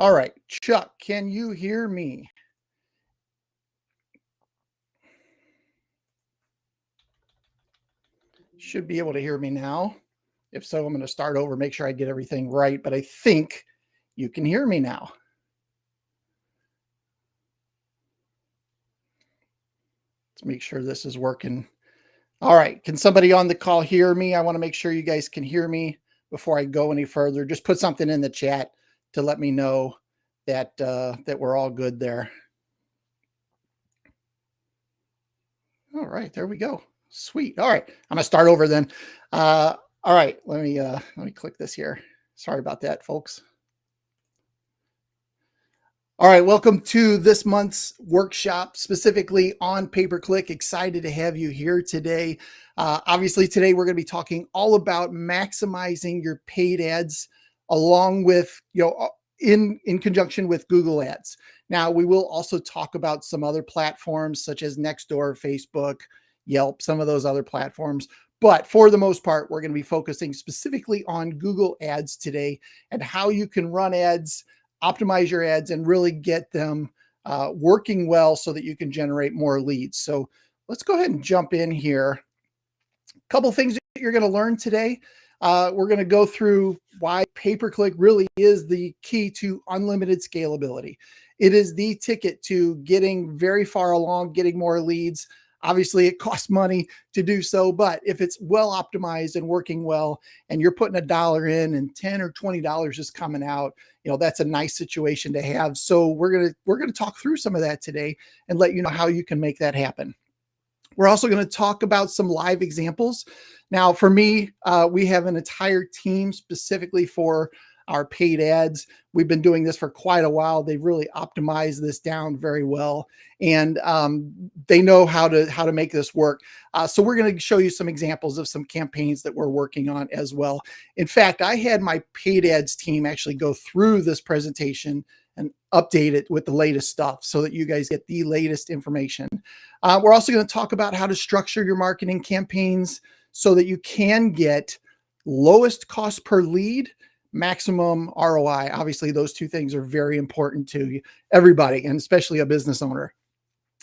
All right, Chuck, can you hear me? Should be able to hear me now. If so, I'm going to start over, make sure I get everything right, but I think you can hear me now. Let's make sure this is working. All right, can somebody on the call hear me? I want to make sure you guys can hear me before I go any further. Just put something in the chat to let me know that that we're all good there. All right, there we go. Sweet. All right, I'm gonna start over then. All right, let me click this here. Sorry about that, folks. All right, welcome to this month's workshop, specifically on pay-per-click. Excited to have you here today. Obviously, today we're going to be talking all about maximizing your paid ads, along with in conjunction with Google Ads. Now, we will also talk about some other platforms such as Nextdoor, Facebook, Yelp, some of those other platforms. But for the most part, we're going to be focusing specifically on Google Ads today and how you can run ads, optimize your ads, and really get them working well so that you can generate more leads. So let's go ahead and jump in here. A couple things that you're going to learn today. We're going to go through why pay-per-click really is the key to unlimited scalability. It is the ticket to getting very far along, getting more leads. Obviously, it costs money to do so, but if it's well optimized and working well, and you're putting $1 in and $10 or $20 is coming out, that's a nice situation to have. So we're gonna talk through some of that today and let you know how you can make that happen. We're also going to talk about some live examples. Now, for me, we have an entire team specifically for our paid ads. We've been doing this for quite a while. They've really optimized this down very well, and they know how to make this work. So we're going to show you some examples of some campaigns that we're working on as well. In fact, I had my paid ads team actually go through this presentation and update it with the latest stuff so that you guys get the latest information. We're also going to talk about how to structure your marketing campaigns so that you can get lowest cost per lead, maximum ROI. Obviously, those two things are very important to everybody, and especially a business owner.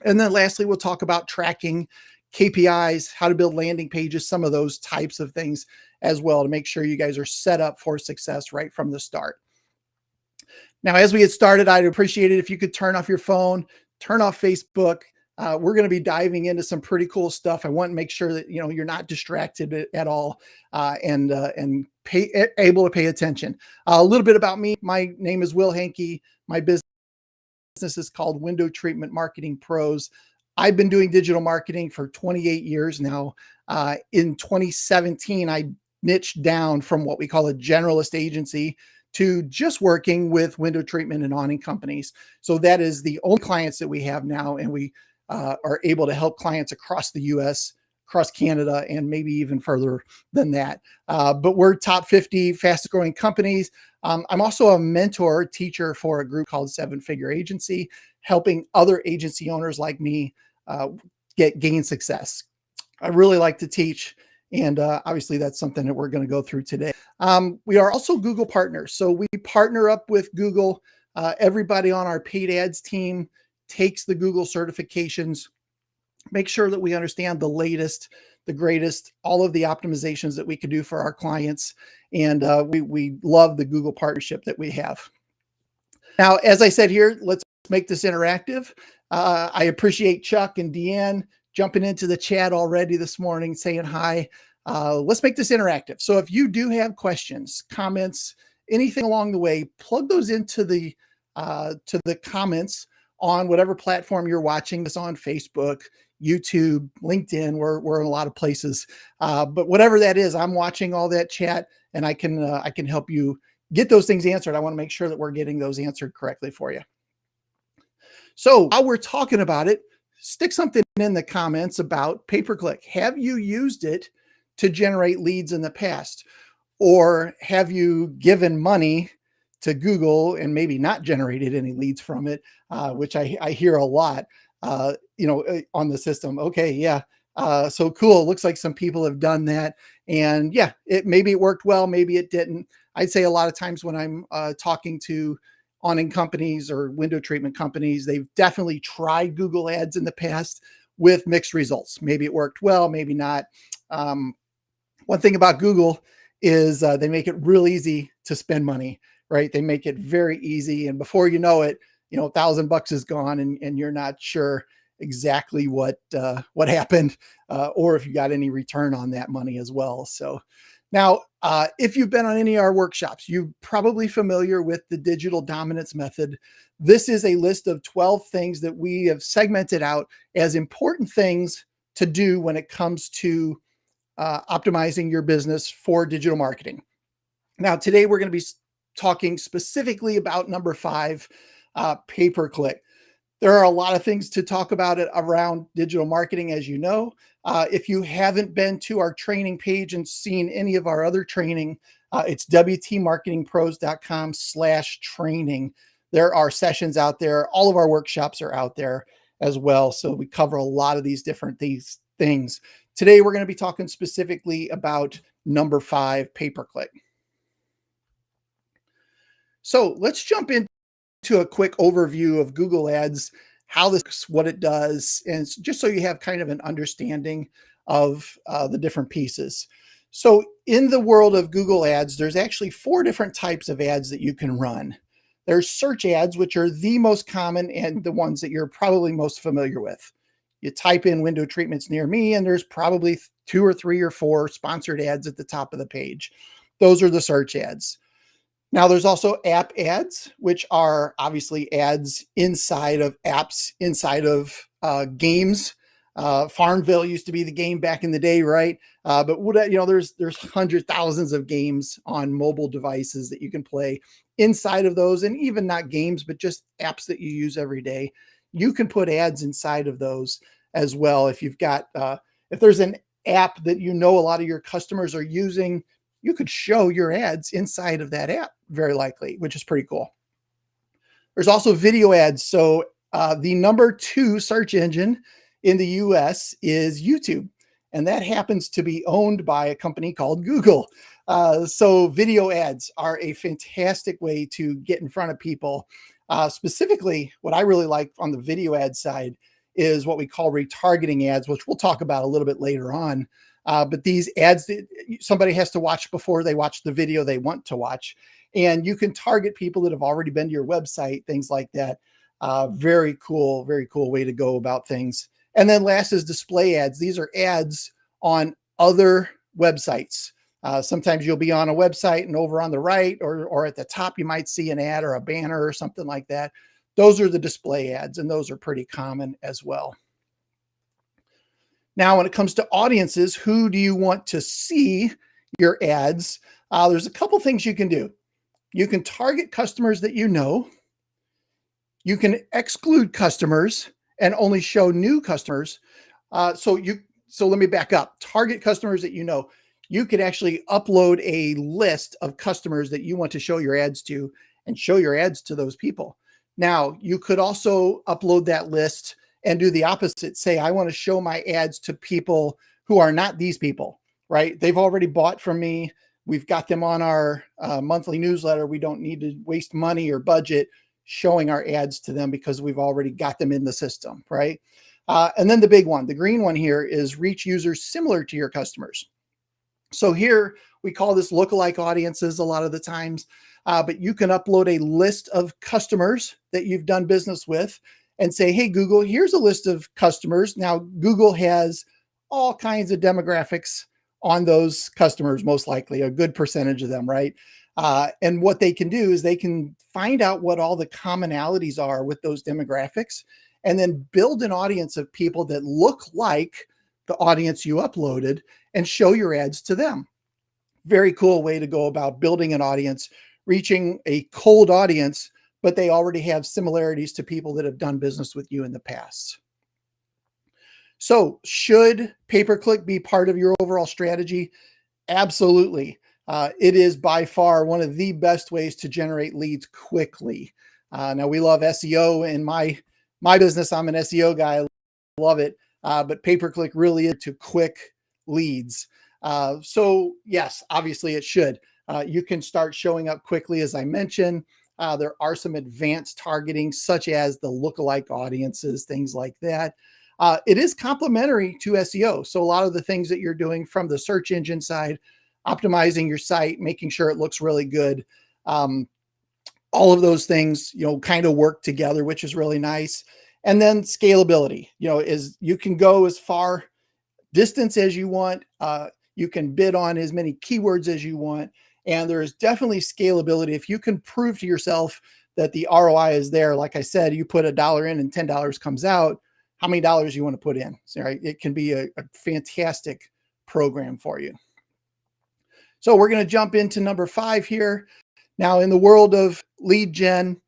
And then lastly, we'll talk about tracking KPIs, how to build landing pages, some of those types of things as well to make sure you guys are set up for success right from the start. Now, as we get started, I'd appreciate it if you could turn off your phone, turn off Facebook. We're going to be diving into some pretty cool stuff. I want to make sure that you're not distracted at all and able to pay attention. A little bit about me. My name is Will Hankey. My business is called Window Treatment Marketing Pros. I've been doing digital marketing for 28 years now. In 2017, I niched down from what we call a generalist agency to just working with window treatment and awning companies. So that is the only clients that we have now, and we are able to help clients across the US, across Canada, and maybe even further than that. But we're top 50 fastest growing companies. I'm also a mentor teacher for a group called Seven Figure Agency, helping other agency owners like me gain success. I really like to teach, and obviously that's something that we're going to go through today. We are also Google partners. So we partner up with Google. Everybody on our paid ads team takes the Google certifications, make sure that we understand the latest, the greatest, all of the optimizations that we can do for our clients. And we love the Google partnership that we have. Now, as I said here, let's make this interactive. I appreciate Chuck and Deanne jumping into the chat already this morning, saying hi. Let's make this interactive. So if you do have questions, comments, anything along the way, plug those into the comments on whatever platform you're watching this on: Facebook, YouTube, LinkedIn. We're in a lot of places, but whatever that is, I'm watching all that chat, and I can help you get those things answered. I want to make sure that we're getting those answered correctly for you. So while we're talking about it, stick something in the comments about pay-per-click. Have you used it to generate leads in the past? Or have you given money to Google and maybe not generated any leads from it, which I hear a lot, on the system? Okay, yeah. So cool. Looks like some people have done that. And yeah, maybe it worked well, maybe it didn't. I'd say a lot of times when I'm talking to awning companies or window treatment companies. They've definitely tried Google Ads in the past with mixed results. Maybe it worked well, maybe not. Um, One thing about Google is they make it real easy to spend money, right? They make it very easy. And before you know it, $1,000 is gone and you're not sure exactly what happened or if you got any return on that money as well. So now, if you've been on any of our workshops, you're probably familiar with the digital dominance method. This is a list of 12 things that we have segmented out as important things to do when it comes to optimizing your business for digital marketing. Now, today we're going to be talking specifically about number 5, pay-per-click. There are a lot of things to talk about it around digital marketing, as you know. If you haven't been to our training page and seen any of our other training, it's wtmarketingpros.com/training. There are sessions out there. All of our workshops are out there as well. So we cover a lot of these things. Today, we're going to be talking specifically about number 5, pay-per-click. So let's jump into a quick overview of Google Ads, what it does, and just so you have kind of an understanding of the different pieces. So in the world of Google Ads, there's actually 4 different types of ads that you can run. There's search ads, which are the most common and the ones that you're probably most familiar with. You type in window treatments near me, and there's probably 2 or 3 or 4 sponsored ads at the top of the page. Those are the search ads. Now, there's also app ads, which are obviously ads inside of apps, inside of games. Farmville used to be the game back in the day, right? But there's hundreds, thousands of games on mobile devices that you can play inside of those, and even not games, but just apps that you use every day. You can put ads inside of those as well. If there's an app that a lot of your customers are using, you could show your ads inside of that app, very likely, which is pretty cool. There's also video ads. So the number 2 search engine in the US is YouTube, and that happens to be owned by a company called Google. So video ads are a fantastic way to get in front of people. Specifically, what I really like on the video ad side is what we call retargeting ads, which we'll talk about a little bit later on. But these ads that somebody has to watch before they watch the video they want to watch. And you can target people that have already been to your website, things like that. Very cool way to go about things. And then last is display ads. These are ads on other websites. Sometimes you'll be on a website and over on the right or at the top, you might see an ad or a banner or something like that. Those are the display ads, and those are pretty common as well. Now, when it comes to audiences, who do you want to see your ads? There's a couple things you can do. You can target customers that you know. You can exclude customers and only show new customers. So let me back up. Target customers that you know. You could actually upload a list of customers that you want to show your ads to and show your ads to those people. Now, you could also upload that list and do the opposite. Say, I want to show my ads to people who are not these people, right? They've already bought from me. We've got them on our monthly newsletter. We don't need to waste money or budget showing our ads to them because we've already got them in the system, right? And then the big one, the green one here, is reach users similar to your customers. So here we call this lookalike audiences a lot of the times, but you can upload a list of customers that you've done business with and say, hey, Google, here's a list of customers. Now, Google has all kinds of demographics on those customers, most likely, a good percentage of them, right? And what they can do is they can find out what all the commonalities are with those demographics and then build an audience of people that look like the audience you uploaded and show your ads to them. Very cool way to go about building an audience, reaching a cold audience, but they already have similarities to people that have done business with you in the past. So should pay-per-click be part of your overall strategy? Absolutely. It is by far one of the best ways to generate leads quickly. Now, we love SEO in my business. I'm an SEO guy. I love it. But pay-per-click really is to quick leads. So yes, obviously it should. You can start showing up quickly, as I mentioned. There are some advanced targeting, such as the lookalike audiences, things like that. It is complementary to SEO. So a lot of the things that you're doing from the search engine side, optimizing your site, making sure it looks really good. All of those things, kind of work together, which is really nice. And then scalability, is you can go as far distance as you want. You can bid on as many keywords as you want. And there is definitely scalability. If you can prove to yourself that the ROI is there, like I said, you put $1 in and $10 comes out, how many dollars you want to put in? So, right? It can be a fantastic program for you. So we're going to jump into number 5 here. Now, in the world of lead gen,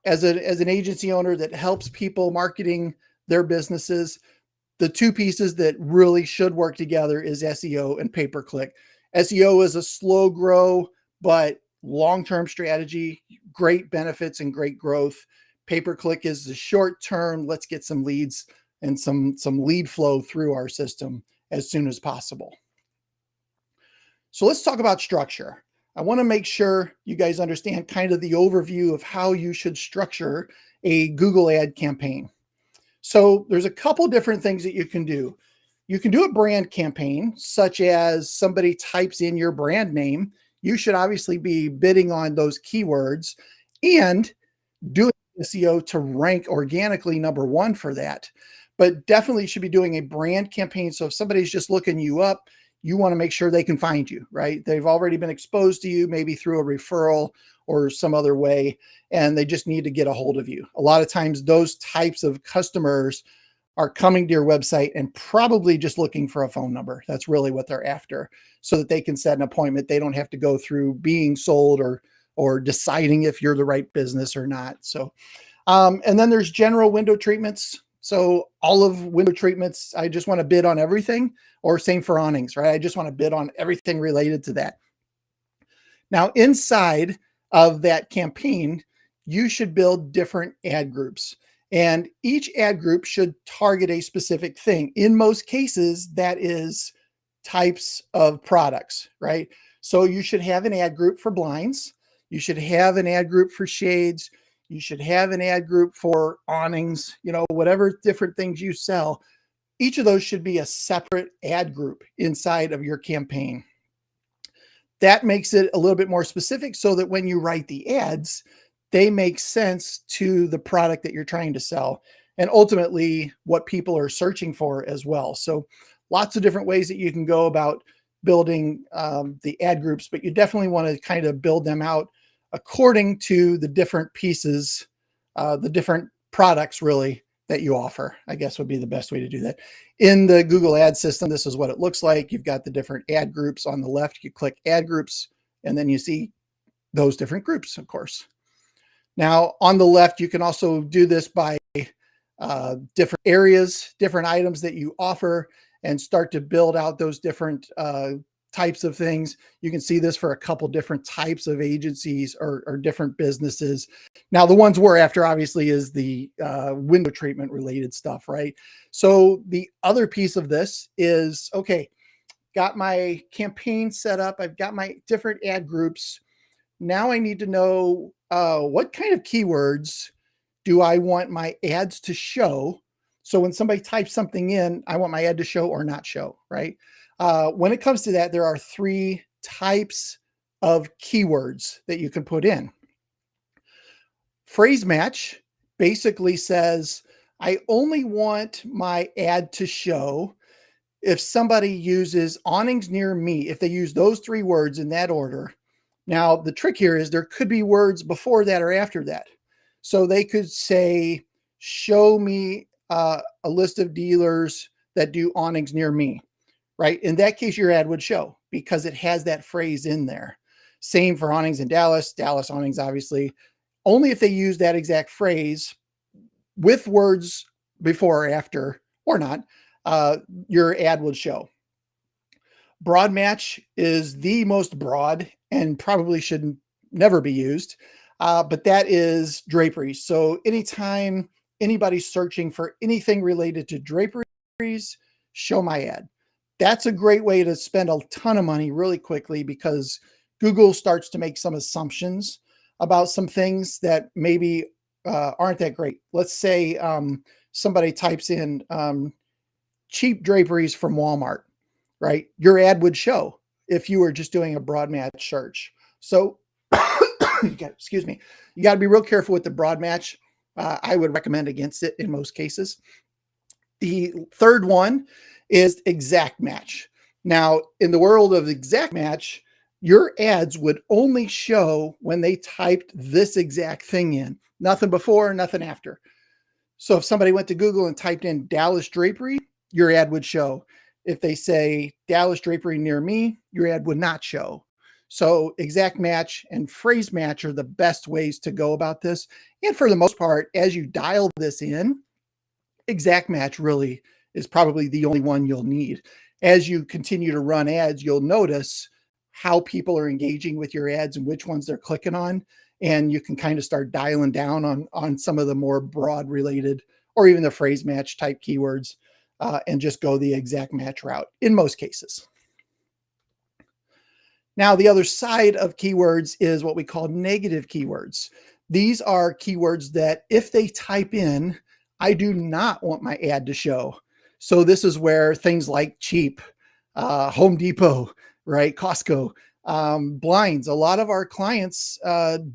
as an agency owner that helps people marketing their businesses, the two pieces that really should work together is SEO and pay-per-click. SEO is a slow grow, but long-term strategy, great benefits and great growth. Pay-per-click is the short term. Let's get some leads and some lead flow through our system as soon as possible. So let's talk about structure. I want to make sure you guys understand kind of the overview of how you should structure a Google ad campaign. So there's a couple different things that you can do. You can do a brand campaign, such as somebody types in your brand name. You should obviously be bidding on those keywords and doing SEO to rank organically number 1 for that. But definitely should be doing a brand campaign. So if somebody's just looking you up, you want to make sure they can find you, right? They've already been exposed to you, maybe through a referral or some other way, and they just need to get a hold of you. A lot of times those types of customers are coming to your website and probably just looking for a phone number. That's really what they're after, so that they can set an appointment. They don't have to go through being sold or deciding if you're the right business or not. So, and then there's general window treatments. So all of window treatments, I just want to bid on everything, or same for awnings, right? I just want to bid on everything related to that. Now, inside of that campaign, you should build different ad groups, and each ad group should target a specific thing. In most cases, that is types of products, right? So you should have an ad group for blinds. You should have an ad group for shades. You should have an ad group for awnings, whatever different things you sell. Each of those should be a separate ad group inside of your campaign. That makes it a little bit more specific, so that when you write the ads, they make sense to the product that you're trying to sell, and ultimately what people are searching for as well. So lots of different ways that you can go about building the ad groups, but you definitely want to kind of build them out according to the different pieces, the different products really that you offer, I guess would be the best way to do that. In the Google ad system, this is what it looks like. You've got the different ad groups on the left. You click ad groups, and then you see those different groups, of course. Now on the left, you can also do this by different areas, different items that you offer, and start to build out those different types of things. You can see this for a couple different types of agencies or different businesses. Now, the ones we're after obviously is the window treatment related stuff, right? So the other piece of this is, okay, got my campaign set up. I've got my different ad groups. Now I need to know what kind of keywords do I want my ads to show? So when somebody types something in, I want my ad to show or not show, right? When it comes to that, there are 3 types of keywords that you can put in. Phrase match basically says, I only want my ad to show if somebody uses awnings near me, if they use those 3 words in that order. Now, the trick here is there could be words before that or after that. So they could say, show me a list of dealers that do awnings near me, right? In that case, your ad would show because it has that phrase in there. Same for awnings in Dallas, Dallas awnings, obviously. Only if they use that exact phrase with words before or after or not, your ad would show. Broad match is the most broad and probably should never be used, but that is draperies. So anytime anybody's searching for anything related to draperies, show my ad. That's a great way to spend a ton of money really quickly because Google starts to make some assumptions about some things that maybe aren't that great. Let's say somebody types in cheap draperies from Walmart, right? Your ad would show if you were just doing a broad match search. So, excuse me, you got to be real careful with the broad match. I would recommend against it in most cases. The third one is exact match. Now, in the world of exact match, your ads would only show when they typed this exact thing in, nothing before, nothing after. So if somebody went to Google and typed in Dallas drapery, your ad would show. If they say Dallas drapery near me, your ad would not show. So exact match and phrase match are the best ways to go about this. And for the most part, as you dial this in, exact match really is probably the only one you'll need. As you continue to run ads, you'll notice how people are engaging with your ads and which ones they're clicking on. And you can kind of start dialing down on some of the more broad related or even the phrase match type keywords and just go the exact match route in most cases. Now, the other side of keywords is what we call negative keywords. These are keywords that if they type in, I do not want my ad to show. So this is where things like cheap, Home Depot, right, Costco, blinds. A lot of our clients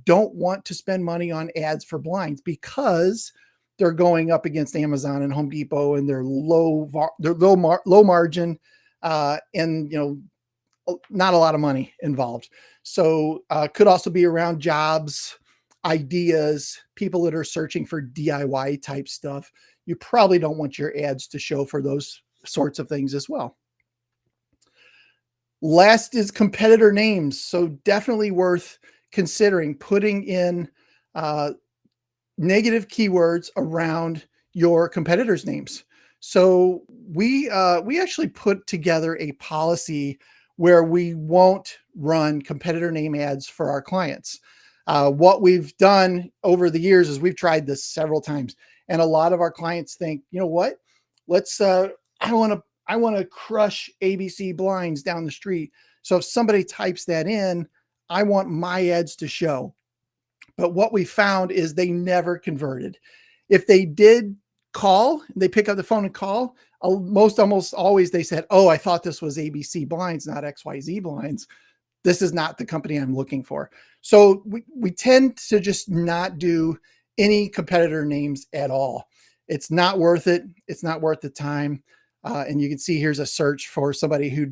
don't want to spend money on ads for blinds because they're going up against Amazon and Home Depot, and they're low margin, and not a lot of money involved. So could also be around jobs, ideas, people that are searching for DIY type stuff. You probably don't want your ads to show for those sorts of things as well. Last is competitor names. So definitely worth considering putting in negative keywords around your competitors' names. So we actually put together a policy where we won't run competitor name ads for our clients. What we've done over the years is we've tried this several times, and a lot of our clients think, you know what? Let's I want to crush ABC blinds down the street. So if somebody types that in, I want my ads to show. But what we found is they never converted. If they did call, they pick up the phone and call, almost always they said, oh, I thought this was ABC blinds, not XYZ blinds. This is not the company I'm looking for. So we tend to just not do any competitor names at all. It's not worth it. It's not worth the time. And you can see here's a search for somebody who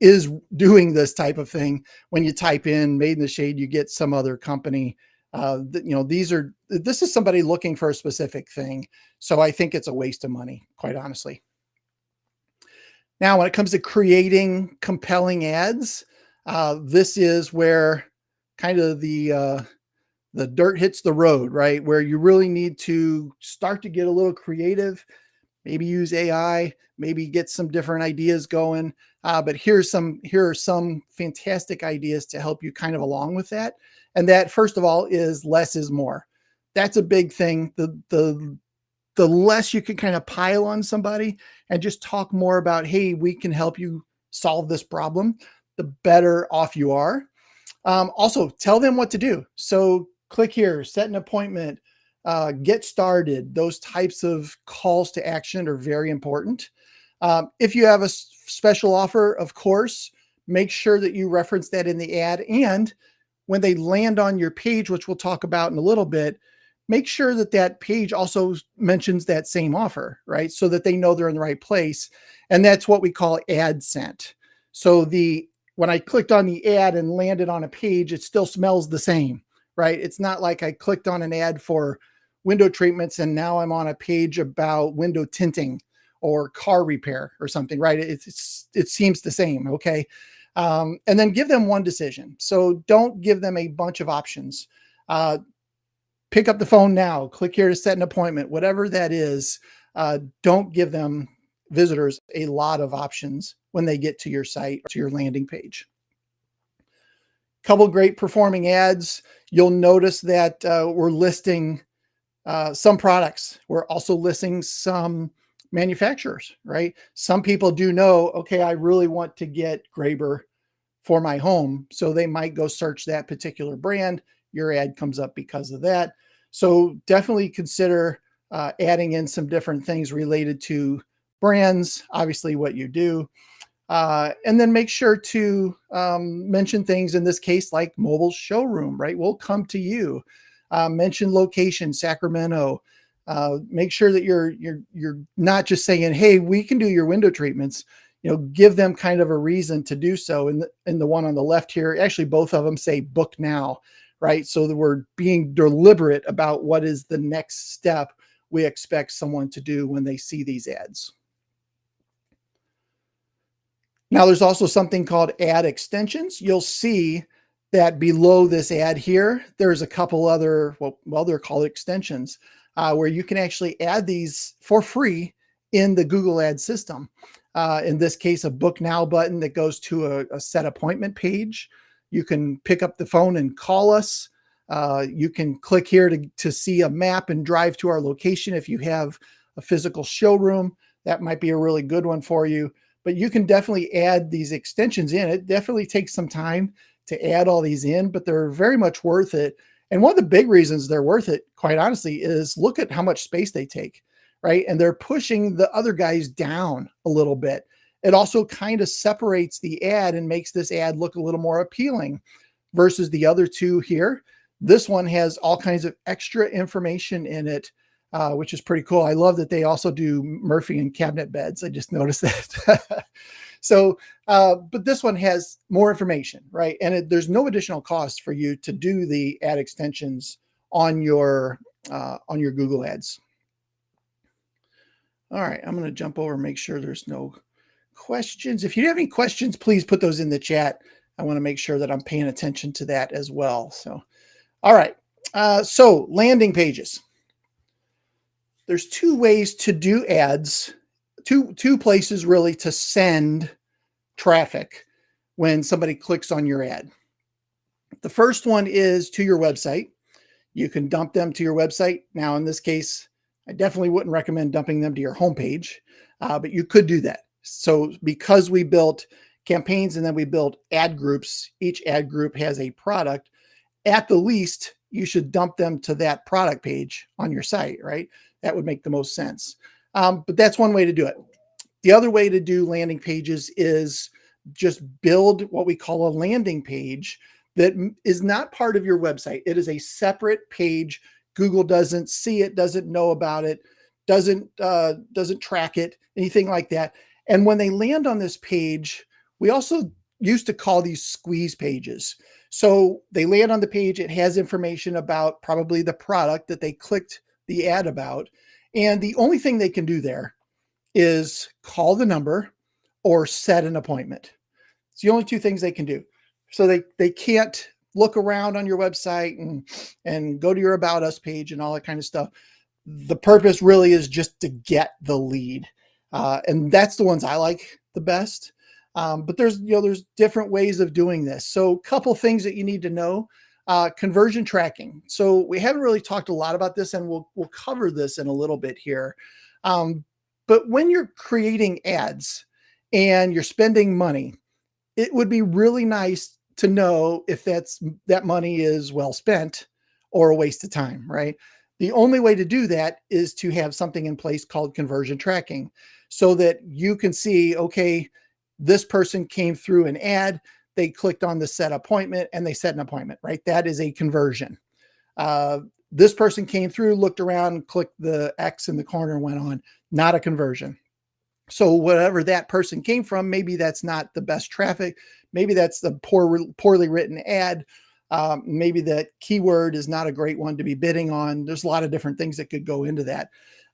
is doing this type of thing. When you type in Made in the Shade, you get some other company. This is somebody looking for a specific thing. So I think it's a waste of money, quite honestly. Now, when it comes to creating compelling ads, this is where kind of the dirt hits the road, right? Where you really need to start to get a little creative, maybe use AI, maybe get some different ideas going. But here are some fantastic ideas to help you kind of along with that. And that, first of all, is less is more. That's a big thing. The less you can kind of pile on somebody and just talk more about, hey, we can help you solve this problem, the better off you are. Also, tell them what to do. So click here, set an appointment, get started. Those types of calls to action are very important. If you have a special offer, of course, make sure that you reference that in the ad. And when they land on your page, which we'll talk about in a little bit, make sure that that page also mentions that same offer, right? So that they know they're in the right place. And that's what we call ad sent. So when I clicked on the ad and landed on a page, it still smells the same, right? It's not like I clicked on an ad for window treatments and now I'm on a page about window tinting or car repair or something, right? It seems the same, okay? And then give them one decision. So don't give them a bunch of options. Pick up the phone now, click here to set an appointment, whatever that is. Don't give them visitors a lot of options when they get to your site or to your landing page. Couple great performing ads. You'll notice that we're listing some products. We're also listing some manufacturers, right? Some people do know, okay, I really want to get Graber for my home. So they might go search that particular brand your ad comes up because of that. So definitely consider adding in some different things related to brands, obviously what you do. And then make sure to mention things in this case like mobile showroom, right? We'll come to you. Mention location, Sacramento. Make sure that you're not just saying, "Hey, we can do your window treatments." Give them kind of a reason to do so. In the one on the left here, actually both of them say "book now," right? So that we're being deliberate about what is the next step we expect someone to do when they see these ads. Now, there's also something called ad extensions. You'll see that below this ad here, there's a couple other, well they're called extensions, where you can actually add these for free in the Google Ad system. In this case, a book now button that goes to a set appointment page. You can pick up the phone and call us. You can click here to see a map and drive to our location if you have a physical showroom. That might be a really good one for you. But you can definitely add these extensions in. It definitely takes some time to add all these in, but they're very much worth it. And one of the big reasons they're worth it, quite honestly, is look at how much space they take, right? And they're pushing the other guys down a little bit. It also kind of separates the ad and makes this ad look a little more appealing versus the other two here. This one has all kinds of extra information in it, which is pretty cool. I love that they also do Murphy and cabinet beds. I just noticed that. So, but this one has more information, right? And there's no additional cost for you to do the ad extensions on your Google Ads. All right, I'm going to jump over and make sure there's no questions. If you have any questions, please put those in the chat. I want to make sure that I'm paying attention to that as well. So, all right. So landing pages. There's two ways to do ads, two places really to send traffic when somebody clicks on your ad. The first one is to your website. You can dump them to your website. Now, in this case, I definitely wouldn't recommend dumping them to your homepage, but you could do that. So because we built campaigns and then we built ad groups, each ad group has a product. At the least, you should dump them to that product page on your site, right? That would make the most sense. But that's one way to do it. The other way to do landing pages is just build what we call a landing page that is not part of your website. It is a separate page. Google doesn't see it, doesn't know about it, doesn't track it, anything like that. And when they land on this page, we also used to call these squeeze pages. So they land on the page, it has information about probably the product that they clicked the ad about. And the only thing they can do there is call the number or set an appointment. It's the only two things they can do. So they can't look around on your website and go to your About Us page and all that kind of stuff. The purpose really is just to get the lead. And that's the ones I like the best. But there's different ways of doing this. So a couple things that you need to know. Conversion tracking. So we haven't really talked a lot about this, and we'll cover this in a little bit here. But when you're creating ads and you're spending money, it would be really nice to know if that money is well spent or a waste of time, right? The only way to do that is to have something in place called conversion tracking so that you can see, okay, this person came through an ad, they clicked on the set appointment and they set an appointment, right? That is a conversion. This person came through, looked around, clicked the X in the corner and went on, not a conversion. So whatever that person came from, maybe that's not the best traffic. Maybe that's the poorly written ad. Maybe that keyword is not a great one to be bidding on. There's a lot of different things that could go into that.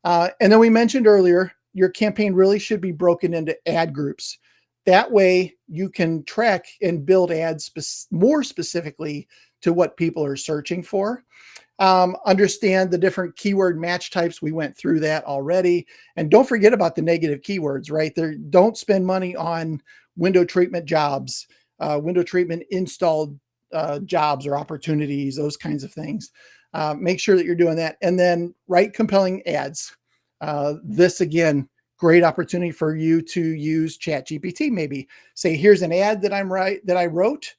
And then we mentioned earlier, your campaign really should be broken into ad groups. That way you can track and build ads more specifically to what people are searching for. Understand the different keyword match types. We went through that already. And don't forget about the negative keywords, right? Don't spend money on window treatment jobs, window treatment installed jobs or opportunities, those kinds of things. Make sure that you're doing that. And then write compelling ads. This again, great opportunity for you to use ChatGPT. Maybe say, here's an ad that I wrote.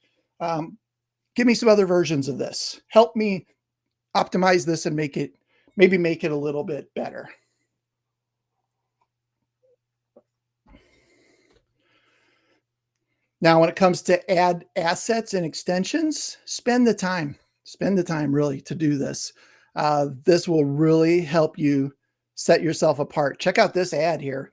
give me some other versions of this. Help me optimize this and maybe make it a little bit better. Now, when it comes to ad assets and extensions, spend the time really to do this. This will really help you set yourself apart. Check out this ad here.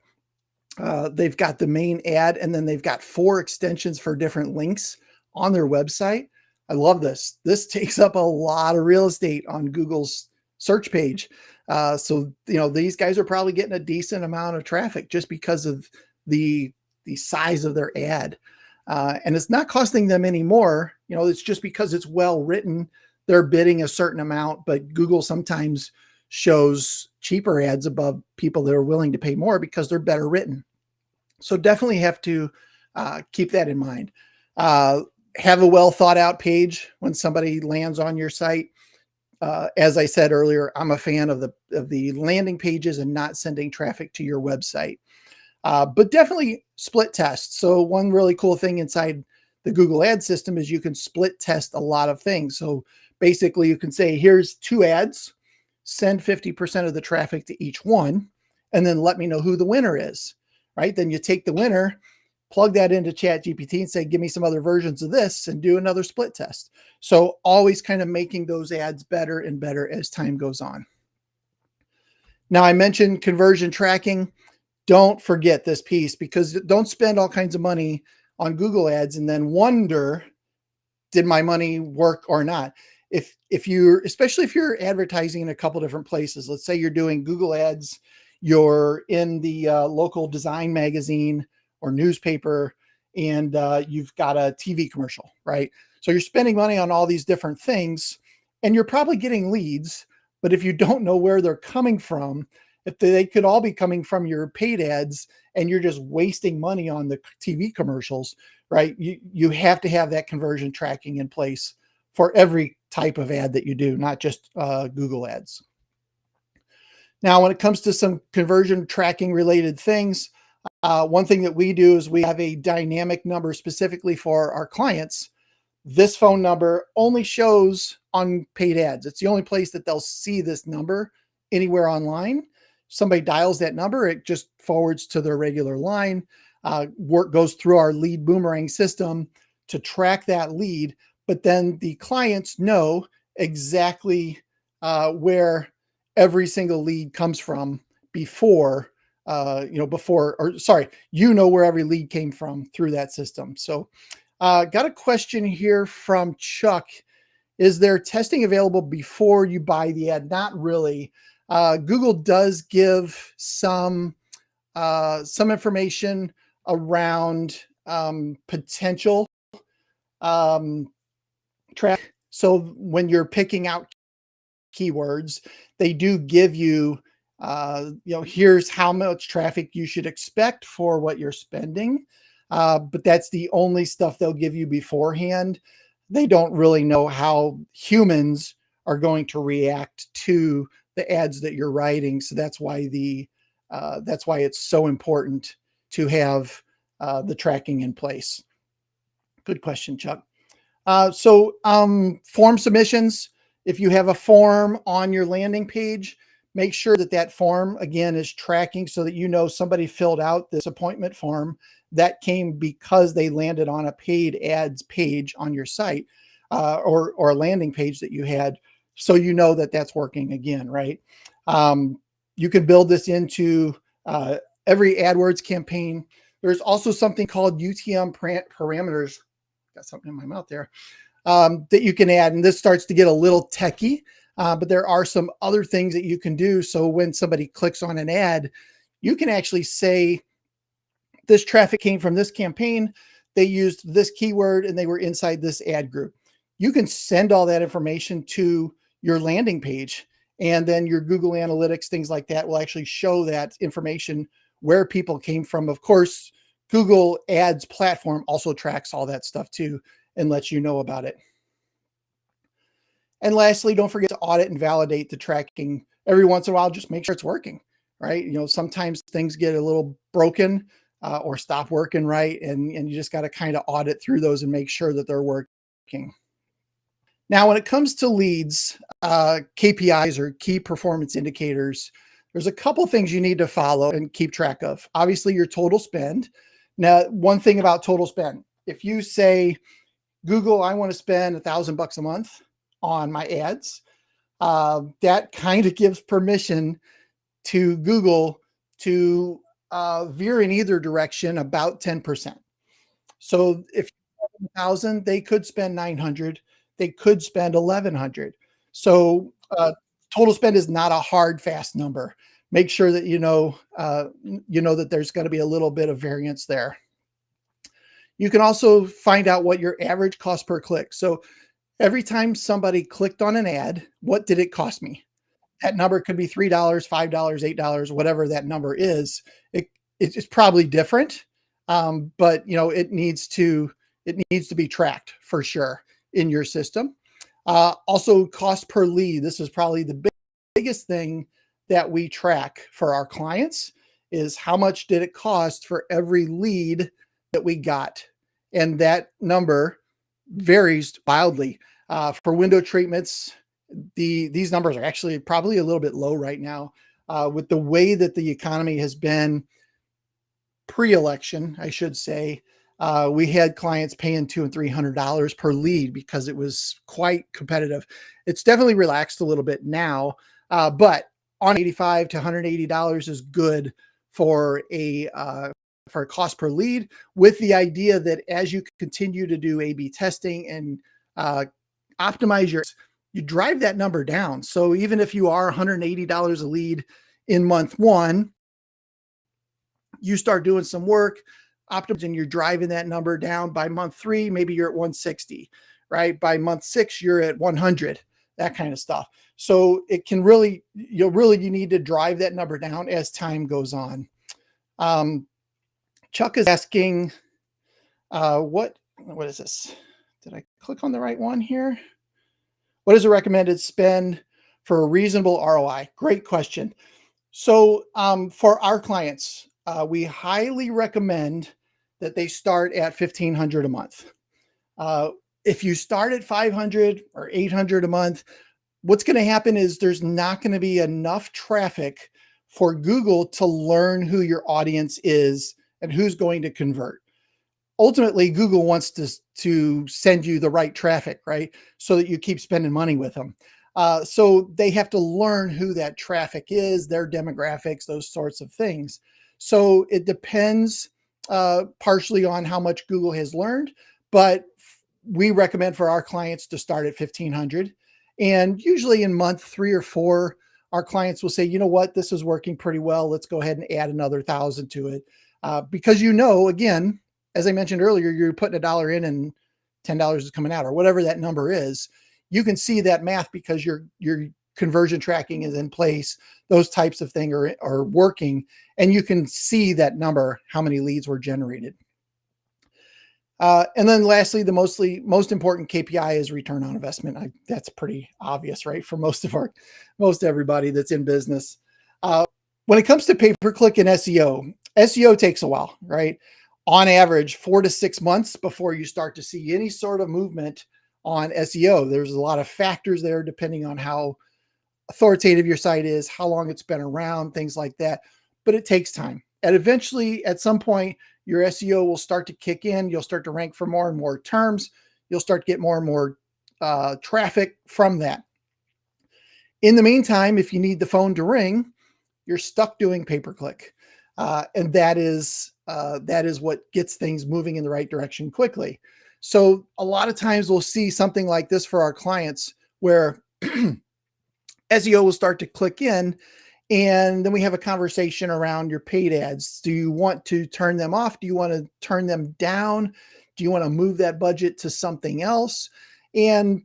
They've got the main ad, and then they've got 4 extensions for different links on their website. I love this. This takes up a lot of real estate on Google's search page. So these guys are probably getting a decent amount of traffic just because of the the size of their ad. And it's not costing them any more. It's just because it's well written. They're bidding a certain amount, but Google sometimes shows cheaper ads above people that are willing to pay more because they're better written. So definitely have to keep that in mind. Have a well thought out page when somebody lands on your site. As I said earlier, I'm a fan of the landing pages and not sending traffic to your website. But definitely split test. So one really cool thing inside the Google ad system is you can split test a lot of things. So basically you can say, here's 2 ads, send 50% of the traffic to each one, and then let me know who the winner is, right? Then you take the winner, plug that into ChatGPT and say, give me some other versions of this, and do another split test. So always kind of making those ads better and better as time goes on. Now, I mentioned conversion tracking. Don't forget this piece, because don't spend all kinds of money on Google ads and then wonder, did my money work or not? Especially if you're advertising in a couple different places, let's say you're doing Google ads, you're in the local design magazine or newspaper, and you've got a TV commercial, right? So you're spending money on all these different things, and you're probably getting leads, but if you don't know where they're coming from, if they could all be coming from your paid ads and you're just wasting money on the TV commercials, right? You have to have that conversion tracking in place for every type of ad that you do, not just Google ads. Now, when it comes to some conversion tracking related things, one thing that we do is we have a dynamic number specifically for our clients. This phone number only shows on paid ads. It's the only place that they'll see this number anywhere online. Somebody dials that number, it just forwards to their regular line. Work goes through our lead boomerang system to track that lead, but then the clients know exactly where every single lead comes from before where every lead came from through that system. So got a question here from Chuck. Is there testing available before you buy the ad? Not really. Google does give some information around potential track. So when you're picking out keywords, they do give you, here's how much traffic you should expect for what you're spending. But that's the only stuff they'll give you beforehand. They don't really know how humans are going to react to the ads that you're writing. So that's why it's so important to have the tracking in place. Good question, Chuck. Form submissions. If you have a form on your landing page, make sure that form again is tracking so that somebody filled out this appointment form that came because they landed on a paid ads page on your site or a landing page that you had. So that's working again, right? You can build this into every AdWords campaign. There's also something called UTM parameters. Got something in my mouth there. That you can add, and this starts to get a little techie, but there are some other things that you can do. So when somebody clicks on an ad, you can actually say, this traffic came from this campaign, they used this keyword, and they were inside this ad group. You can send all that information to your landing page, and then your Google Analytics, things like that, will actually show that information where people came from. Of course, Google Ads platform also tracks all that stuff too and lets you know about it. And lastly, don't forget to audit and validate the tracking every once in a while. Just make sure it's working, right? Sometimes things get a little broken or stop working right, and you just got to kind of audit through those and make sure that they're working. Now, when it comes to leads, KPIs or key performance indicators, there's a couple things you need to follow and keep track of. Obviously, your total spend. Now, one thing about total spend, if you say, Google, I want to spend $1,000 a month on my ads, that kind of gives permission to Google to veer in either direction about 10%. So if 1,000, they could spend 900, they could spend 1,100. So total spend is not a hard, fast number. Make sure that you know that there's going to be a little bit of variance there. You can also find out what your average cost per click. So every time somebody clicked on an ad, what did it cost me? That number could be $3, $5, $8, whatever that number is. It's probably different, but it needs to be tracked for sure in your system. Also, cost per lead. This is probably the biggest thing that we track for our clients is how much did it cost for every lead that we got, and that number varies wildly. For window treatments, these numbers are actually probably a little bit low right now with the way that the economy has been pre-election, I should say. We had clients paying $200 and $300 per lead because it was quite competitive. It's definitely relaxed a little bit now, but on $85 to $180 is good for a cost per lead, with the idea that as you continue to do A/B testing and optimize you drive that number down. So even if you are $180 a lead in month one, you start doing some work, optimizing, you're driving that number down. By month 3, maybe you're at 160, right? By month 6, you're at 100, that kind of stuff. So it can really, you need to drive that number down as time goes on. Chuck is asking, what is this? Did I click on the right one here? What is a recommended spend for a reasonable ROI? Great question. So for our clients, we highly recommend that they start at $1,500 a month. If you start at $500 or $800 a month, what's going to happen is there's not going to be enough traffic for Google to learn who your audience is and who's going to convert. Ultimately, Google wants to send you the right traffic, right? So that you keep spending money with them. So they have to learn who that traffic is, their demographics, those sorts of things. So it depends partially on how much Google has learned, but we recommend for our clients to start at 1,500. And usually in month 3 or 4, our clients will say, you know what, this is working pretty well. Let's go ahead and add another 1,000 to it. Because again, as I mentioned earlier, you're putting $1 in and $10 is coming out, or whatever that number is. You can see that math because your conversion tracking is in place. Those types of things are working, and you can see that number, how many leads were generated. And then lastly, the most important KPI is return on investment. That's pretty obvious, right? For most everybody that's in business. When it comes to pay-per-click and SEO takes a while, right? On average, 4 to 6 months before you start to see any sort of movement on SEO. There's a lot of factors there depending on how authoritative your site is, how long it's been around, things like that. But it takes time. And eventually, at some point, your SEO will start to kick in. You'll start to rank for more and more terms. You'll start to get more and more traffic from that. In the meantime, if you need the phone to ring, you're stuck doing pay-per-click. And that is what gets things moving in the right direction quickly. So a lot of times we'll see something like this for our clients where SEO will start to click in, and then we have a conversation around your paid ads. Do you want to turn them off? Do you want to turn them down? Do you want to move that budget to something else? And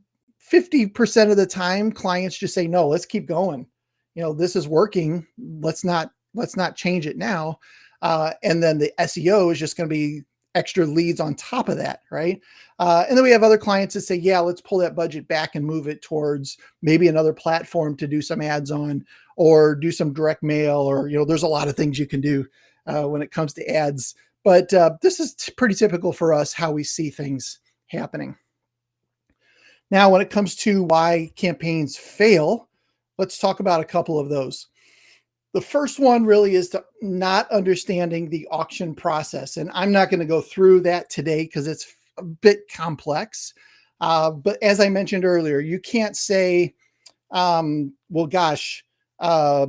50% of the time, clients just say, no, let's keep going. This is working. Let's not change it now. And then the SEO is just going to be extra leads on top of that, right? And then we have other clients that say, yeah, let's pull that budget back and move it towards maybe another platform to do some ads on, or do some direct mail, or, there's a lot of things you can do when it comes to ads. But this is pretty typical for us, how we see things happening. Now, when it comes to why campaigns fail, let's talk about a couple of those. The first one really is to not understanding the auction process. And I'm not going to go through that today because it's a bit complex. But as I mentioned earlier, you can't say, well, gosh, uh,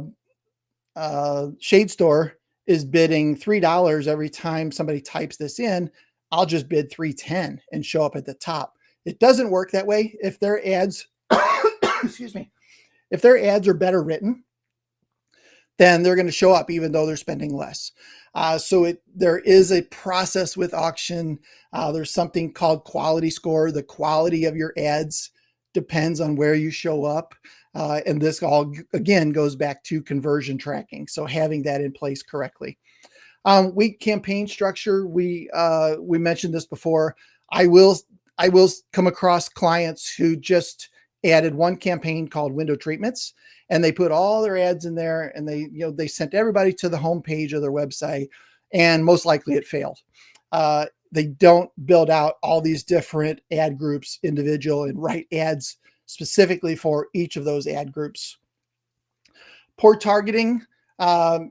Shade Store is bidding $3 every time somebody types this in. I'll just bid 310 and show up at the top. It doesn't work that way. If their ads, excuse me, if their ads are better written, then they're going to show up even though they're spending less. There is a process with auction. There's something called quality score. The quality of your ads depends on where you show up. And this all, again, goes back to conversion tracking. So having that in place correctly. Weak campaign structure. We mentioned this before. I will come across clients who just added one campaign called window treatments, and they put all their ads in there, and they sent everybody to the homepage of their website, and most likely it failed. They don't build out all these different ad groups individual and write ads specifically for each of those ad groups. Poor targeting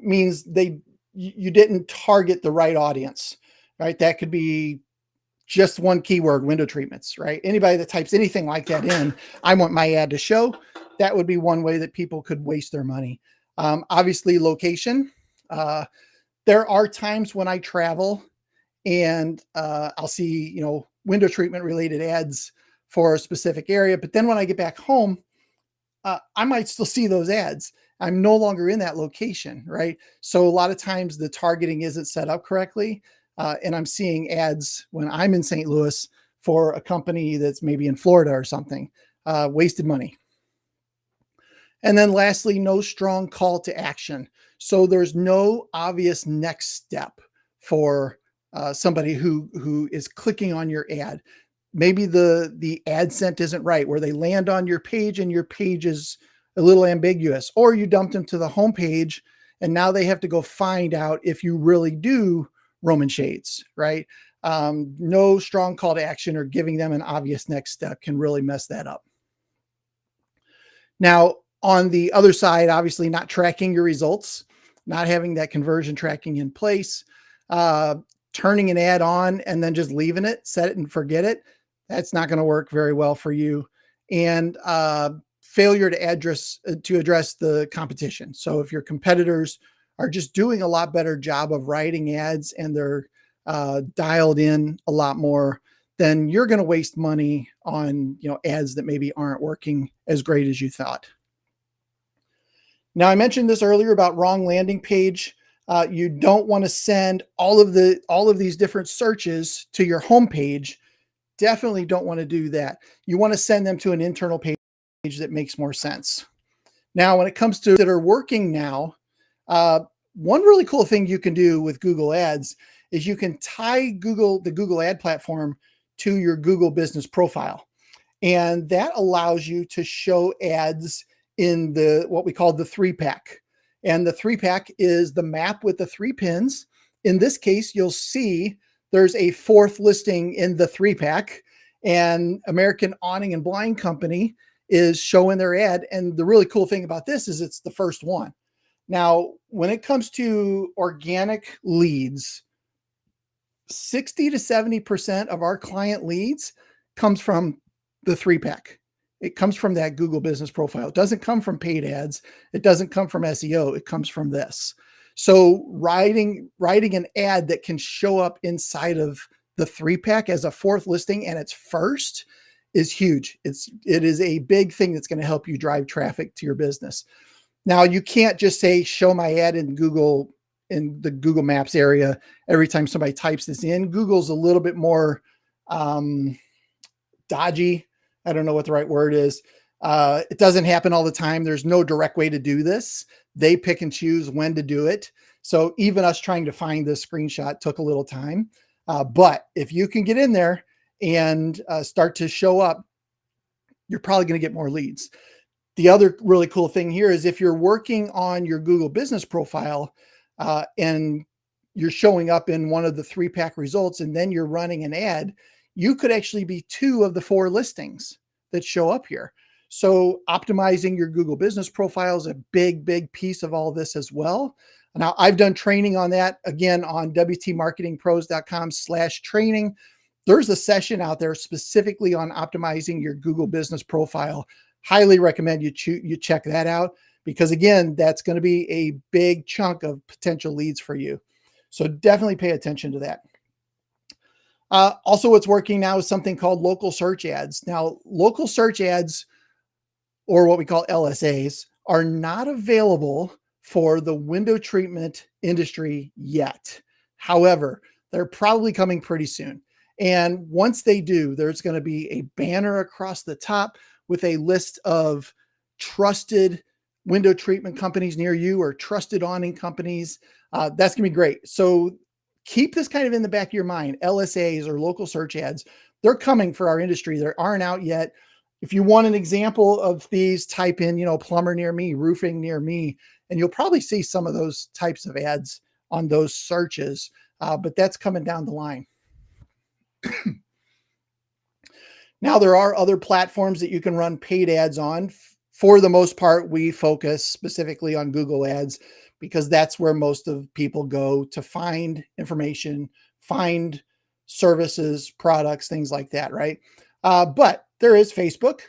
means you didn't target the right audience, right? That could be just one keyword, window treatments, right? Anybody that types anything like that in, I want my ad to show, that would be one way that people could waste their money. Obviously, location. There are times when I travel and I'll see, window treatment related ads for a specific area. But then when I get back home, I might still see those ads. I'm no longer in that location, right? So a lot of times the targeting isn't set up correctly. And I'm seeing ads when I'm in St. Louis for a company that's maybe in Florida or something. Wasted money. And then lastly, no strong call to action. So there's no obvious next step for somebody who is clicking on your ad. Maybe the ad scent isn't right, where they land on your page and your page is a little ambiguous, or you dumped them to the homepage and now they have to go find out if you really do Roman shades, right? No strong call to action or giving them an obvious next step can really mess that up. Now, on the other side, obviously not tracking your results, not having that conversion tracking in place, turning an ad on and then just leaving it, set it and forget it. That's not going to work very well for you. And failure to address the competition. So if your competitors are just doing a lot better job of writing ads and they're dialed in a lot more, then you're going to waste money on ads that maybe aren't working as great as you thought. Now, I mentioned this earlier about wrong landing page. You don't want to send all of these different searches to your homepage. Definitely don't want to do that. You want to send them to an internal page that makes more sense. Now, when it comes to that are working now, one really cool thing you can do with Google Ads is you can tie the Google Ad platform to your Google business profile. And that allows you to show ads in what we call the 3-pack. And the 3-pack is the map with the 3 pins. In this case, you'll see there's a 4th listing in the 3-pack, and American Awning and Blind Company is showing their ad. And the really cool thing about this is it's the first one. Now, when it comes to organic leads, 60 to 70% of our client leads comes from the 3-pack. It comes from that Google business profile. It doesn't come from paid ads. It doesn't come from SEO. It comes from this. So writing an ad that can show up inside of the 3-pack as a 4th listing and it's first is huge. It is a big thing that's going to help you drive traffic to your business. Now, you can't just say, show my ad in the Google Maps area every time somebody types this in. Google's a little bit more dodgy. I don't know what the right word is. It doesn't happen all the time. There's no direct way to do this. They pick and choose when to do it. So even us trying to find this screenshot took a little time. But if you can get in there and start to show up, you're probably going to get more leads. The other really cool thing here is if you're working on your Google business profile and you're showing up in one of the 3-pack results and then you're running an ad, you could actually be 2 of the 4 listings. that show up here. So optimizing your Google business profile is a big, big piece of all this as well. Now, I've done training on that again on wtmarketingpros.com/training. There's a session out there specifically on optimizing your Google business profile. Highly recommend you check that out, because again, that's going to be a big chunk of potential leads for you. So definitely pay attention to that. Also, what's working now is something called local search ads. Now, local search ads, or what we call LSAs, are not available for the window treatment industry yet. However, they're probably coming pretty soon. And once they do, there's going to be a banner across the top with a list of trusted window treatment companies near you, or trusted awning companies. That's going to be great. So keep this kind of in the back of your mind. LSAs, or local search ads, they're coming for our industry. They aren't out yet. If you want an example of these, type in, plumber near me, roofing near me, and you'll probably see some of those types of ads on those searches. But that's coming down the line. Now, there are other platforms that you can run paid ads on. For the most part, we focus specifically on Google Ads, because that's where most of people go to find information, find services, products, things like that, right? But there is Facebook.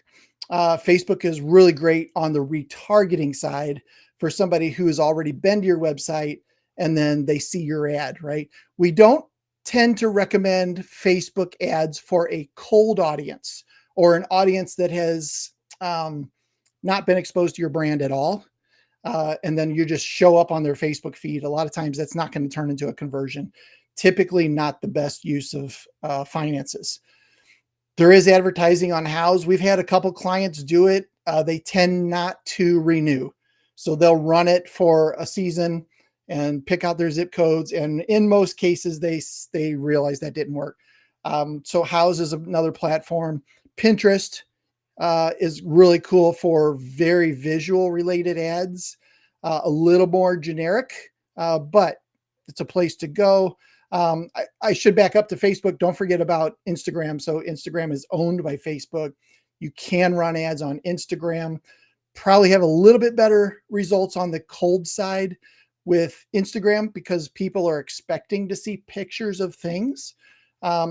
Facebook is really great on the retargeting side for somebody who has already been to your website and then they see your ad, right? We don't tend to recommend Facebook ads for a cold audience, or an audience that has not been exposed to your brand at all. And then you just show up on their Facebook feed. A lot of times that's not going to turn into a conversion. Typically not the best use of finances. There is advertising on house. We've had a couple clients do it. They tend not to renew. So they'll run it for a season and pick out their zip codes. And in most cases, they realize that didn't work. So House is another platform. Pinterest is really cool for very visual related ads, a little more generic, but it's a place to go. I should back up to Facebook. Don't forget about Instagram. So Instagram is owned by Facebook. You can run ads on Instagram. Probably have a little bit better results on the cold side with Instagram, because people are expecting to see pictures of things.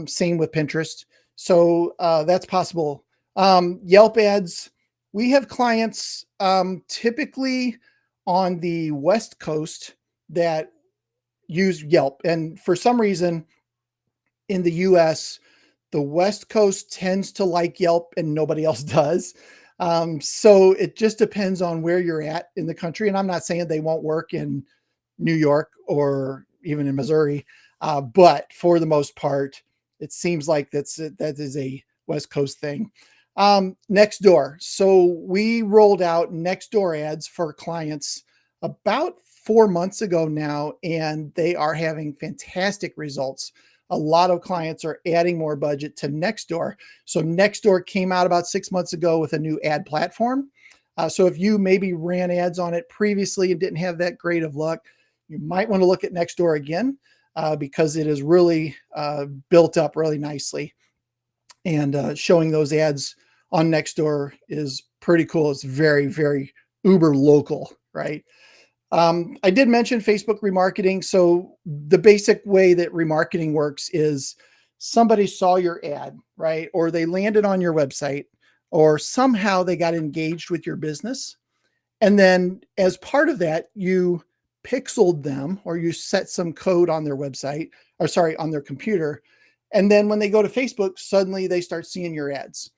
Same with Pinterest. So that's possible. Yelp ads. We have clients typically on the West Coast that use Yelp. And for some reason in the US, the West Coast tends to like Yelp and nobody else does. So it just depends on where you're at in the country. And I'm not saying they won't work in New York or even in Missouri. But for the most part, it seems like that is a West Coast thing. Nextdoor. So we rolled out Nextdoor ads for clients about 4 months ago now, and they are having fantastic results. A lot of clients are adding more budget to Nextdoor. So Nextdoor came out about 6 months ago with a new ad platform. So if you maybe ran ads on it previously and didn't have that great of luck, you might want to look at Nextdoor again, because it is really built up really nicely. And showing those ads on Nextdoor is pretty cool. It's very, very uber local, right? I did mention Facebook remarketing. So the basic way that remarketing works is somebody saw your ad, right? Or they landed on your website, or somehow they got engaged with your business. And then as part of that, you pixeled them, or you set some code on their website, or sorry, on their computer. And then when they go to Facebook, suddenly they start seeing your ads.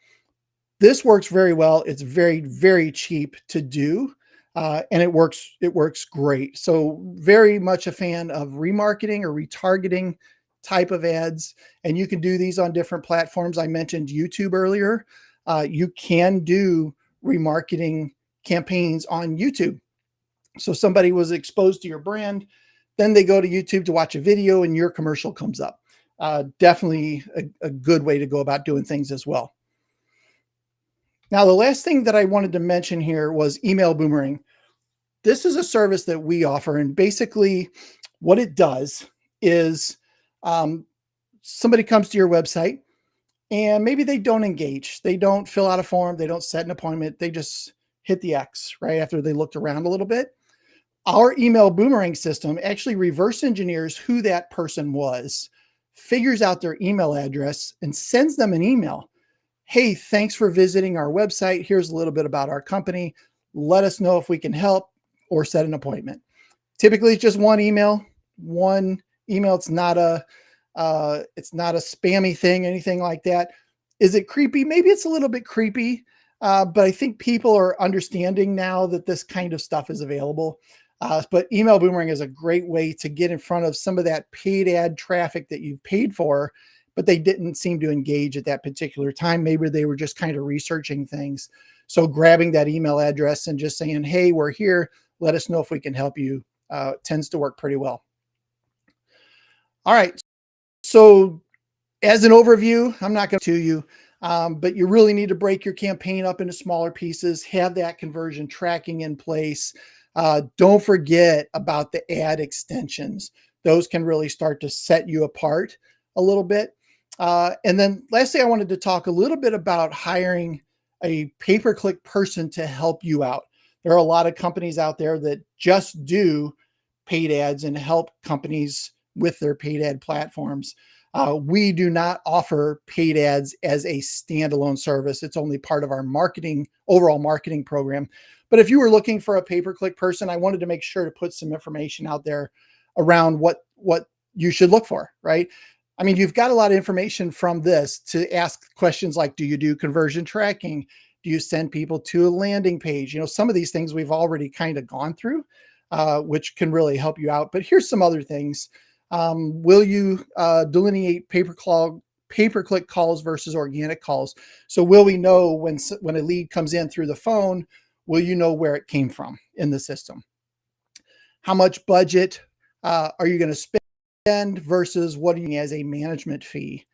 This works very well. It's very, very cheap to do. And it works great. So very much a fan of remarketing or retargeting type of ads. And you can do these on different platforms. I mentioned YouTube earlier. You can do remarketing campaigns on YouTube. So somebody was exposed to your brand, then they go to YouTube to watch a video and your commercial comes up. Definitely a good way to go about doing things as well. Now, the last thing that I wanted to mention here was email boomerang. This is a service that we offer, and basically what it does is somebody comes to your website and maybe they don't engage. They don't fill out a form. They don't set an appointment. They just hit the X right after they looked around a little bit. Our email boomerang system actually reverse engineers who that person was, figures out their email address, and sends them an email. Hey, thanks for visiting our website. Here's a little bit about our company. Let us know if we can help or set an appointment. Typically, it's just one email. One email. It's not a spammy thing, anything like that. Is it creepy? Maybe it's a little bit creepy, but I think people are understanding now that this kind of stuff is available. But email boomerang is a great way to get in front of some of that paid ad traffic that you've paid for, but they didn't seem to engage at that particular time. Maybe they were just kind of researching things. So grabbing that email address and just saying, hey, we're here. Let us know if we can help you tends to work pretty well. All right. So as an overview, I'm not going to you, but you really need to break your campaign up into smaller pieces, have that conversion tracking in place. Don't forget about the ad extensions. Those can really start to set you apart a little bit. And then lastly, I wanted to talk a little bit about hiring a pay-per-click person to help you out. There are a lot of companies out there that just do paid ads and help companies with their paid ad platforms. We do not offer paid ads as a standalone service. It's only part of our overall marketing program. But if you were looking for a pay-per-click person, I wanted to make sure to put some information out there around what you should look for, right? I mean, you've got a lot of information from this to ask questions like, do you do conversion tracking? Do you send people to a landing page? Some of these things we've already kind of gone through, which can really help you out. But here's some other things. Will you delineate pay-per-click calls versus organic calls? So will we know when a lead comes in through the phone, will you know where it came from in the system? How much budget are you going to spend versus what are you as a management fee?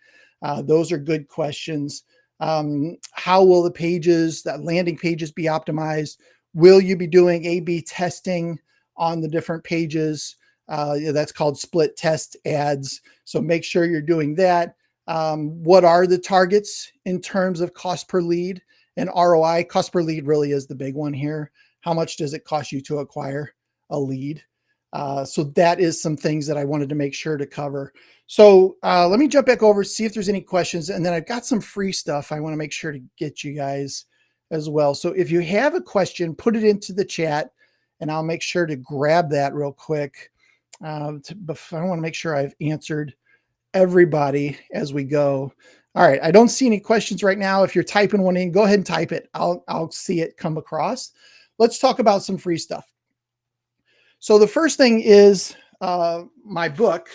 Those are good questions. How will the landing pages be optimized? Will you be doing A/B testing on the different pages? That's called split test ads. So make sure you're doing that. What are the targets in terms of cost per lead and ROI? Cost per lead really is the big one here. How much does it cost you to acquire a lead? So that is some things that I wanted to make sure to cover. So let me jump back over, see if there's any questions. And then I've got some free stuff I want to make sure to get you guys as well. So if you have a question, put it into the chat and I'll make sure to grab that real quick. I want to make sure I've answered everybody as we go. All right. I don't see any questions right now. If you're typing one in, go ahead and type it. I'll see it come across. Let's talk about some free stuff. So the first thing is my book,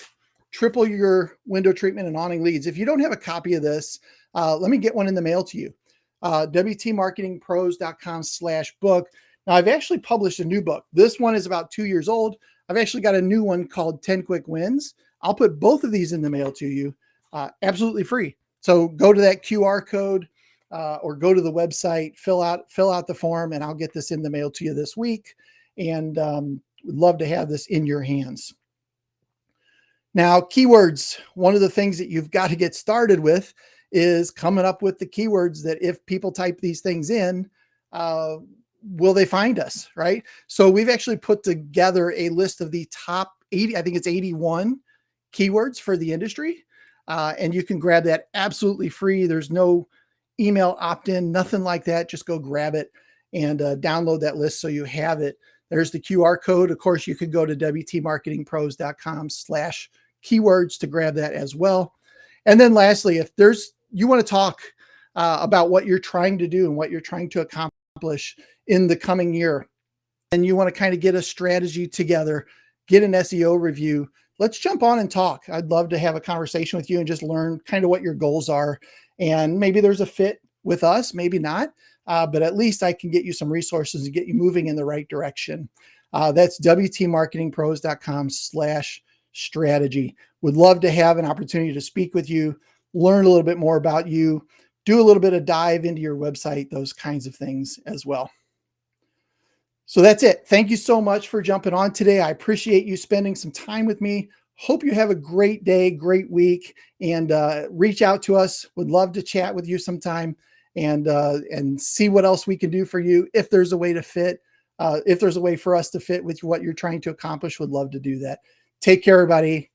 Triple Your Window Treatment and Awning Leads. If you don't have a copy of this, let me get one in the mail to you. wtmarketingpros.com/book. Now, I've actually published a new book. This one is about 2 years old. I've actually got a new one called 10 Quick Wins. I'll put both of these in the mail to you absolutely free. So go to that QR code or go to the website, fill out the form, and I'll get this in the mail to you this week. And would love to have this in your hands. Now, keywords. One of the things that you've got to get started with is coming up with the keywords that if people type these things in, will they find us, right? So we've actually put together a list of the top 80, I think it's 81 keywords for the industry. And you can grab that absolutely free. There's no email opt-in, nothing like that. Just go grab it and download that list so you have it. There's the QR code. Of course, you could go to wtmarketingpros.com/keywords to grab that as well. And then lastly, if you want to talk about what you're trying to do and what you're trying to accomplish in the coming year, and you want to kind of get a strategy together, get an SEO review, let's jump on and talk. I'd love to have a conversation with you and just learn kind of what your goals are. And maybe there's a fit with us, maybe not. But at least I can get you some resources and get you moving in the right direction. That's wtmarketingpros.com/strategy. Would love to have an opportunity to speak with you, learn a little bit more about you, do a little bit of dive into your website, those kinds of things as well. So that's it. Thank you so much for jumping on today. I appreciate you spending some time with me. Hope you have a great day, great week, and reach out to us. Would love to chat with you sometime and see what else we can do for you. If there's a way to fit, if there's a way for us to fit with what you're trying to accomplish, would love to do that. Take care, everybody.